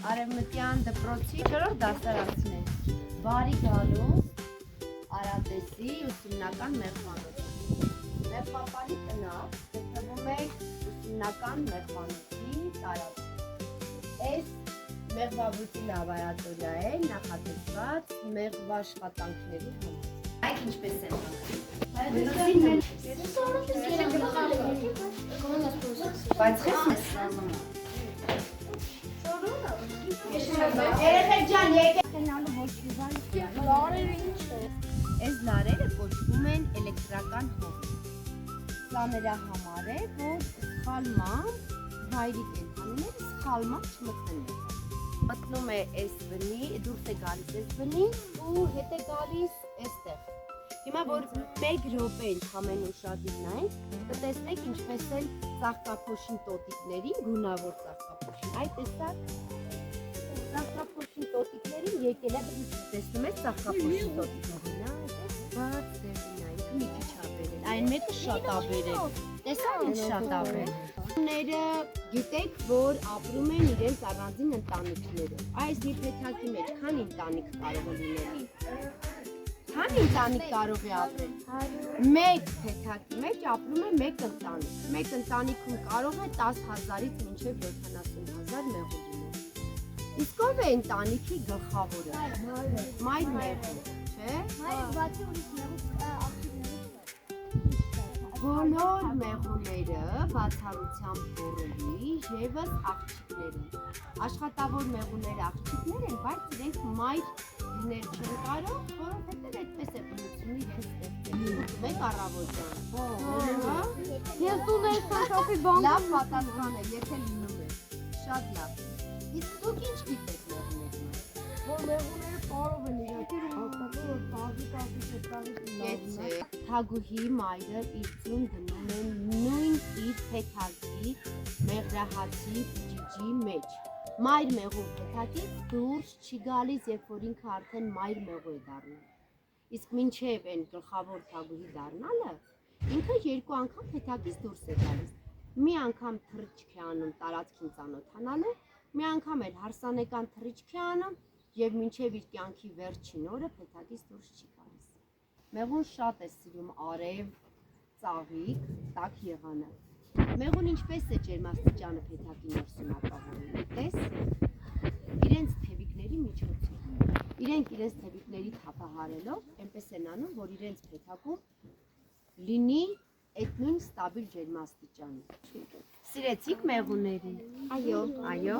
Արևմտյան դպրոցի 4-րդ դասարանցիներ։ Բարի գալուստ Արատեսի ուսումնական մեղվանոցը։ Մեղվապանի տնակ գտնվում է ուսումնական մեղվանոցի տարածքում։ Այս մեղվաբույսի լաբորատորիա է նախատեսված մեղվաշխատանքների համար։ Այդ ինչպես է բայց խես երեխեք ջան եկեք գնալու ոչ լարերը ինչ է։ Այս լարերը կոչվում են էլեկտրական հող։ Սա նրա համար է, որ սխալմամբ վայրի կենդանիները սխալմամբ չմտնեն։ Մտնում է այս բնի, դուրս է գալիս այս բնից ու հետ է գալիս այստեղ։ Հիմա որ 1 րոպե ընդհանրեն ուշադիր նայենք, կտեսնեք ինչպես են ծաղկափոշին տոտիկներին, գունավոր ծաղկափոշին։ Այդ տեսակ ծաղկափոշին տոտիկներին եկել է, տեսնում եք ծաղկափոշին տոտիկներին, բաց դերնային, մի քիչ աբերել, այն մեկը շատ աբերել, տեսավ ինչ շատ աբերել։ Ները գիտեք, որ ապրում են իրենց առանձին ընտանիքներով։ Այս դիփեթակի մեջ քանի ընտանիք կարող է լինել։ Քանի ընտանիք կարող է ապրել։ Մեկ փեթակի մեջ ապրում է մեկ ընտանիք։ Մեկ ընտանիքում կարող է 10,000-ից մինչև 70,000 մեղու լինել։ Իսկ ով է ընտանիքի գլխավորը։ Մայր մեղուն, չէ՞։ Մայր բացի ուրիշ բոլոր մեղուները բացառությամբ բոռերի ևս աղջիկներ են։ Աշխատավոր մեղուները աղջիկներ են, բայց իրենք մայր լինել չեն կարող, որովհետև այդպես է բնությունը իրենց ստեղծել։ Ուտում եք առավոտյան։ Ես ունեի սոփի բան։ Լավ պատասխան է, եթե լինում է։ Շատ լավ։ Իսկ դուք ինչ գիտեք մեղուների մասին։ Որ մեղուները կարող են իրենք հաստատել բազի Թագուհի մայրը իր ծուն դնում է նույն իր փեթակի մեղրահացի ջիջի մեջ։ Մայր մեղու փեթակից դուրս չի գալիս, երբ որ ինքը արդեն մայր մեղու է դառնում։ Իսկ մինչև այն գլխավոր թագուհի դառնալը, ինքը 2 անգամ փեթակից դուրս է գալիս։ Մի անգամ թռիչք է անում տարածքին ծանոթանալու, մի անգամ էլ հարսանեկան թռիչք է անում եւ մինչեւ իր կյանքի վերջին օրը փեթակից դուրս չի գալիս։ Մեղուն շատ է սիրում արև, ծաղիկ, տաք եղանը։ Մեղուն ինչպես է ջերմաստիճանը փեթակի ներսում ապահովում, տես, իրենց թևիկների միջոցով։ Իրենք իրենց թևիկների թափահարելով, այնպես են անում, որ իրենց փեթակում լինի այդ նույն ստաբիլ ջերմաստիճանը։ Սիրեցիք մեղուներին։ Այո, այո։